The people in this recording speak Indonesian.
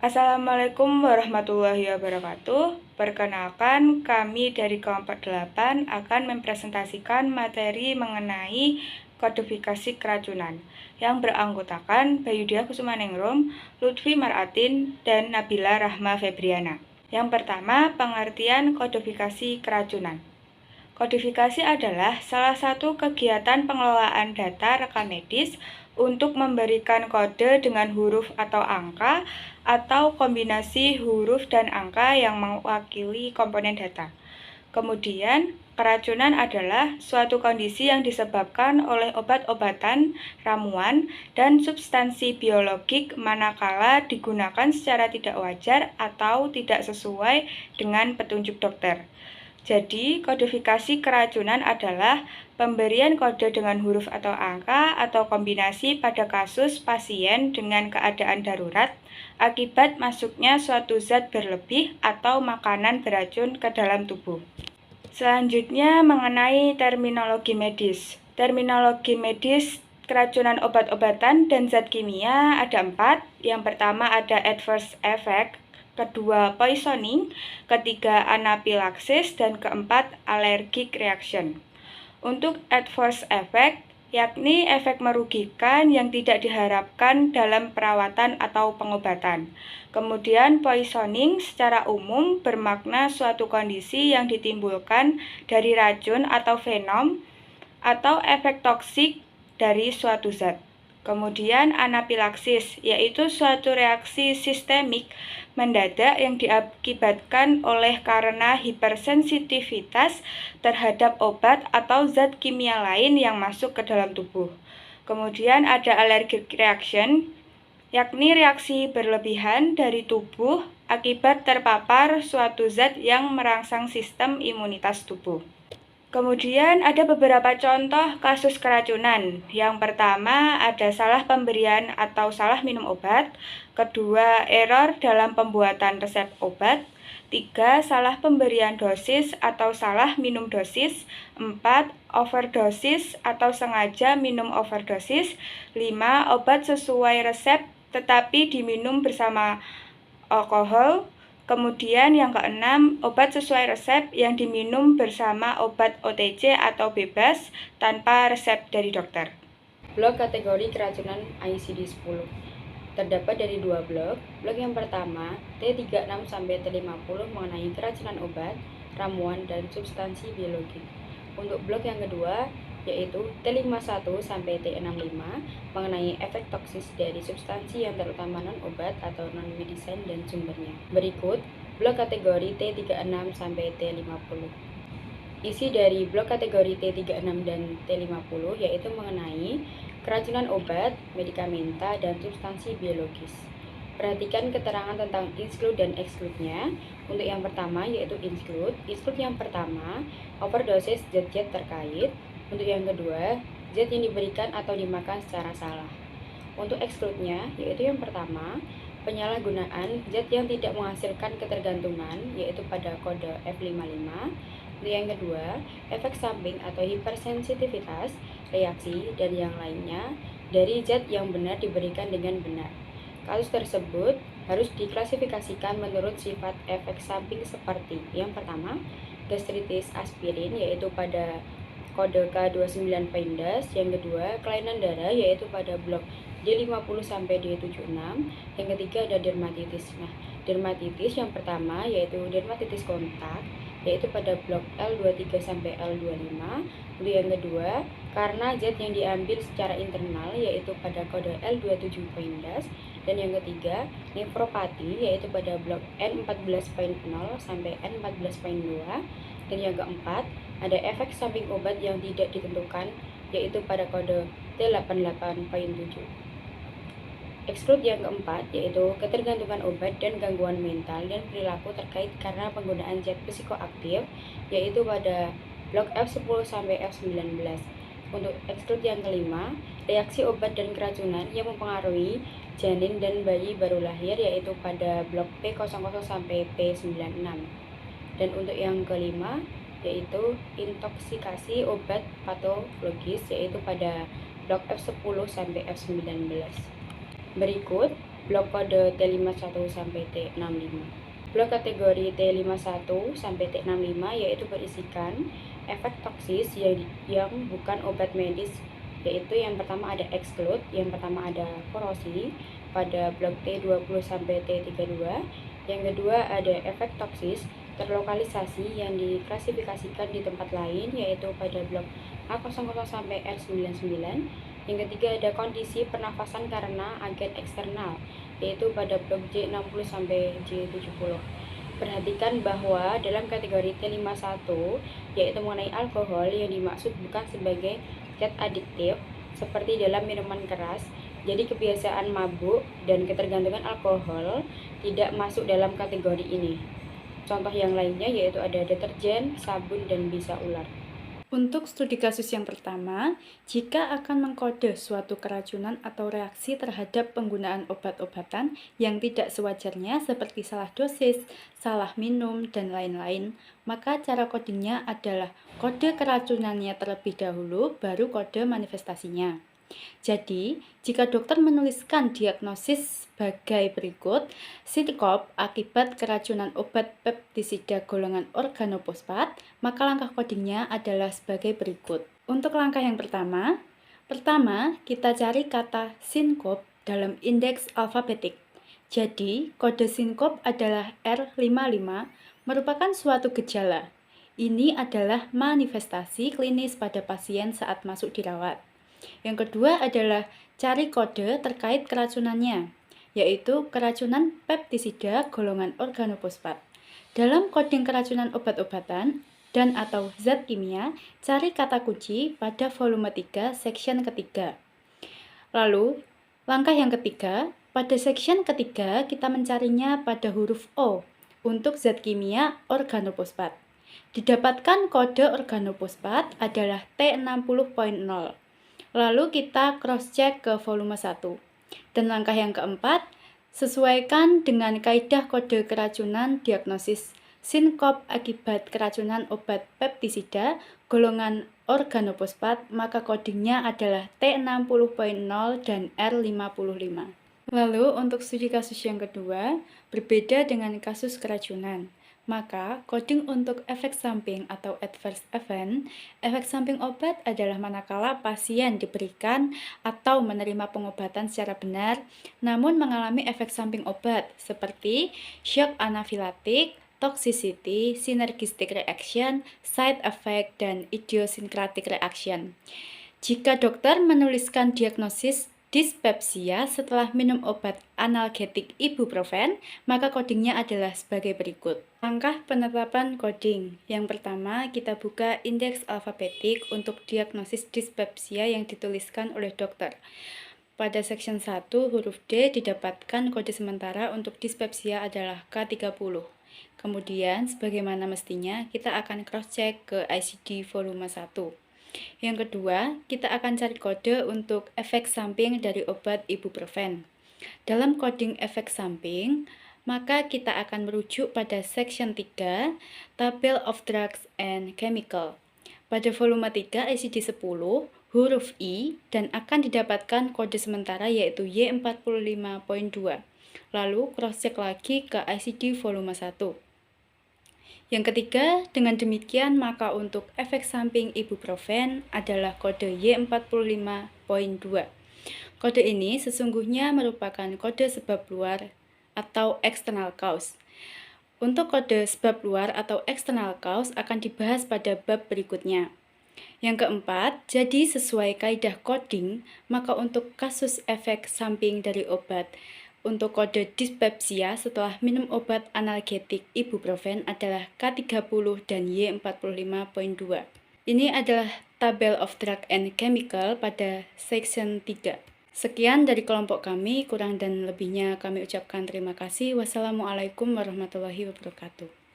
Assalamualaikum warahmatullahi wabarakatuh. Perkenalkan, kami dari kelompok 8 akan mempresentasikan materi mengenai kodifikasi keracunan yang beranggotakan Bayudhya Kusumaningrum, Lutfi Maratin, dan Nabila Rahma Febriana. Yang pertama, pengertian kodifikasi keracunan. Kodifikasi adalah salah satu kegiatan pengelolaan data rekam medis untuk memberikan kode dengan huruf atau angka atau kombinasi huruf dan angka yang mewakili komponen data. Kemudian, keracunan adalah suatu kondisi yang disebabkan oleh obat-obatan, ramuan, dan substansi biologik manakala digunakan secara tidak wajar atau tidak sesuai dengan petunjuk dokter. Jadi, kodifikasi keracunan adalah pemberian kode dengan huruf atau angka atau kombinasi pada kasus pasien dengan keadaan darurat akibat masuknya suatu zat berlebih atau makanan beracun ke dalam tubuh. Selanjutnya mengenai terminologi medis. Terminologi medis keracunan obat-obatan dan zat kimia ada 4. Yang pertama ada adverse effect, kedua poisoning, ketiga anapilaksis, dan keempat allergic reaction. Untuk adverse effect, yakni efek merugikan yang tidak diharapkan dalam perawatan atau pengobatan. Kemudian poisoning secara umum bermakna suatu kondisi yang ditimbulkan dari racun atau venom atau efek toksik dari suatu zat. Kemudian anapilaksis, yaitu suatu reaksi sistemik mendadak yang diakibatkan oleh karena hipersensitivitas terhadap obat atau zat kimia lain yang masuk ke dalam tubuh. Kemudian ada allergic reaction, yakni reaksi berlebihan dari tubuh akibat terpapar suatu zat yang merangsang sistem imunitas tubuh. Kemudian ada beberapa contoh kasus keracunan. Yang pertama ada salah pemberian atau salah minum obat. Kedua, error dalam pembuatan resep obat. 3. Salah pemberian dosis atau salah minum dosis. 4. Overdosis atau sengaja minum overdosis. 5. Obat sesuai resep tetapi diminum bersama alkohol. Kemudian yang keenam, obat sesuai resep yang diminum bersama obat OTC atau bebas tanpa resep dari dokter. Blok kategori keracunan ICD-10 terdapat dari 2 blok. Blok yang pertama, T36 sampai T50 mengenai keracunan obat, ramuan, dan substansi biologis. Untuk blok yang kedua, yaitu T51 sampai T65 mengenai efek toksis dari substansi yang terutama non-obat atau non-medicine dan sumbernya. Berikut blok kategori T36 sampai T50. Isi dari blok kategori T36 dan T50 yaitu mengenai keracunan obat, medikamenta, dan substansi biologis. Perhatikan keterangan tentang include dan exclude-nya. Untuk yang pertama yaitu include. Include yang pertama, overdosis zat-zat terkait. Untuk yang kedua, zat yang diberikan atau dimakan secara salah. Untuk exclude-nya, yaitu yang pertama, penyalahgunaan zat yang tidak menghasilkan ketergantungan, yaitu pada kode F55. Untuk yang kedua, efek samping atau hipersensitivitas, reaksi, dan yang lainnya dari zat yang benar diberikan dengan benar. Kasus tersebut harus diklasifikasikan menurut sifat efek samping seperti yang pertama, gastritis aspirin, yaitu pada kode K29 Paindas. Yang kedua, kelainan darah, yaitu pada blok D50 sampai D76. Yang ketiga ada dermatitis. Nah, dermatitis yang pertama yaitu dermatitis kontak, yaitu pada blok L23 sampai L25. Untuk yang kedua, karena zat yang diambil secara internal, yaitu pada kode L27 Paindas. Dan yang ketiga, nefropati, yaitu pada blok N14.0 sampai N14.2. Dan yang keempat, ada efek samping obat yang tidak ditentukan, yaitu pada kode T88.7. Exclude yang keempat, yaitu ketergantungan obat dan gangguan mental dan perilaku terkait karena penggunaan zat psikoaktif, yaitu pada blok F10 sampai F19. Untuk exclude yang kelima, reaksi obat dan keracunan yang mempengaruhi janin dan bayi baru lahir, yaitu pada blok P00 sampai P96. Dan untuk yang kelima, yaitu intoksikasi obat patologis, yaitu pada blok F10 sampai F19. Berikut blok kode T51 sampai T65. Blok kategori T51 sampai T65 yaitu berisikan efek toksis yang bukan obat medis, yaitu yang pertama ada exclude, yang pertama ada korosi pada blok T20 sampai T32, yang kedua ada efek toksis terlokalisasi yang diklasifikasikan di tempat lain yaitu pada blok A00 sampai R99. Yang ketiga ada kondisi pernafasan karena agen eksternal yaitu pada blok J60 sampai J70. Perhatikan bahwa dalam kategori T51 yaitu mengenai alkohol, yang dimaksud bukan sebagai zat adiktif seperti dalam minuman keras. Jadi kebiasaan mabuk dan ketergantungan alkohol tidak masuk dalam kategori ini. Contoh yang lainnya yaitu ada deterjen, sabun, dan bisa ular. Untuk studi kasus yang pertama, jika akan mengkode suatu keracunan atau reaksi terhadap penggunaan obat-obatan yang tidak sewajarnya seperti salah dosis, salah minum, dan lain-lain, maka cara codingnya adalah kode keracunannya terlebih dahulu, baru kode manifestasinya. Jadi, jika dokter menuliskan diagnosis sebagai berikut, sinkop akibat keracunan obat peptisida golongan organofosfat, maka langkah codingnya adalah sebagai berikut. Untuk langkah yang pertama kita cari kata sinkop dalam indeks alfabetik. Jadi, kode sinkop adalah R55, merupakan suatu gejala. Ini adalah manifestasi klinis pada pasien saat masuk dirawat. Yang kedua adalah cari kode terkait keracunannya, yaitu keracunan peptisida golongan organofosfat. Dalam coding keracunan obat-obatan dan atau zat kimia, cari kata kunci pada volume 3 section ketiga. Lalu, langkah yang ketiga, pada section ketiga kita mencarinya pada huruf O untuk zat kimia organofosfat. Didapatkan kode organofosfat adalah T60.0. Lalu kita cross-check ke volume 1. Dan langkah yang keempat, sesuaikan dengan kaidah kode keracunan diagnosis sinkop akibat keracunan obat peptisida golongan organofosfat, maka codingnya adalah T60.0 dan R55. Lalu untuk studi kasus yang kedua, berbeda dengan kasus keracunan. Maka, coding untuk efek samping atau adverse event, efek samping obat adalah manakala pasien diberikan atau menerima pengobatan secara benar, namun mengalami efek samping obat seperti shock anafilaktik, toxicity, synergistic reaction, side effect, dan idiosyncratic reaction. Jika dokter menuliskan diagnosis dispepsia setelah minum obat analgetik ibuprofen, maka codingnya adalah sebagai berikut. Langkah penetapan coding. Yang pertama, kita buka indeks alfabetik untuk diagnosis dispepsia yang dituliskan oleh dokter. Pada section 1, huruf D didapatkan kode sementara untuk dispepsia adalah K30. Kemudian, sebagaimana mestinya, kita akan cross-check ke ICD volume 1. Yang kedua, kita akan cari kode untuk efek samping dari obat ibuprofen. Dalam coding efek samping, maka kita akan merujuk pada section 3, Table of Drugs and Chemical. Pada volume 3 ICD-10, huruf I, dan akan didapatkan kode sementara yaitu Y45.2. Lalu cross-check lagi ke ICD volume 1. Yang ketiga, dengan demikian maka untuk efek samping ibuprofen adalah kode Y45.2. Kode ini sesungguhnya merupakan kode sebab luar atau external cause. Untuk kode sebab luar atau external cause akan dibahas pada bab berikutnya. Yang keempat, jadi sesuai kaidah coding, maka untuk kasus efek samping dari obat, untuk kode dispepsia setelah minum obat analgetik ibuprofen adalah K30 dan Y45.2. Ini adalah Table of Drug and Chemical pada section 3. Sekian dari kelompok kami, kurang dan lebihnya kami ucapkan terima kasih. Wassalamualaikum warahmatullahi wabarakatuh.